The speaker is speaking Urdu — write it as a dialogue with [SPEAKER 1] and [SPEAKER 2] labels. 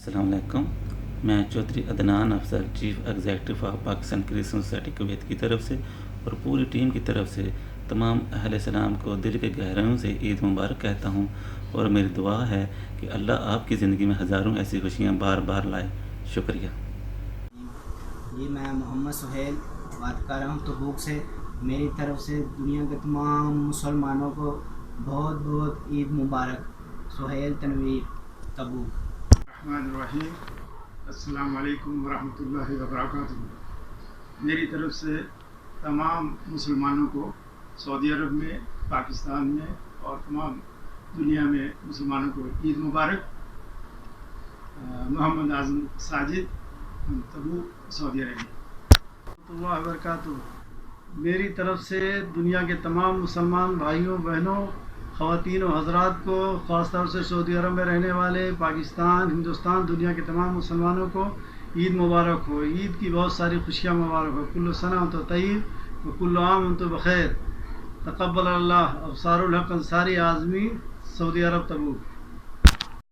[SPEAKER 1] السلام علیکم. میں Chaudhry Adnan Afzal chief executive of Pakistan Christian society Kuwait کی طرف سے اور پوری ٹیم کی طرف سے تمام اہل اسلام کو دل کے گہرائیوں سے عید مبارک کہتا ہوں، اور میری دعا ہے کہ اللہ آپ کی زندگی میں ہزاروں ایسی خوشیاں بار بار لائے. شکریہ.
[SPEAKER 2] جی میں محمد سہیل بات کر رہا ہوں تبوک سے. میری طرف سے دنیا کے تمام مسلمانوں کو بہت بہت عید مبارک. سہیل تنویر، تبوک.
[SPEAKER 3] الرحمن الرحیم. السلام علیکم ورحمۃ اللہ وبرکاتہ. میری طرف سے تمام مسلمانوں کو سعودی عرب میں، پاکستان میں اور تمام دنیا میں مسلمانوں کو عید مبارک. محمد اعظم ساجد، تبوک، سعودی عربیہ.
[SPEAKER 4] ورحمۃ اللہ وبرکاتہ. میری طرف سے دنیا کے تمام مسلمان بھائیوں بہنوں، خواتین و حضرات کو، خاص طور سے سعودی عرب میں رہنے والے، پاکستان، ہندوستان، دنیا کے تمام مسلمانوں کو عید مبارک ہو. عید کی بہت ساری خوشیاں مبارک ہو. کل سنہ وانتم طیب و کل عام وانتم بخیر. تقبل اللہ. ابصار الحق انصاری اعظمی، سعودی عرب، تبوک.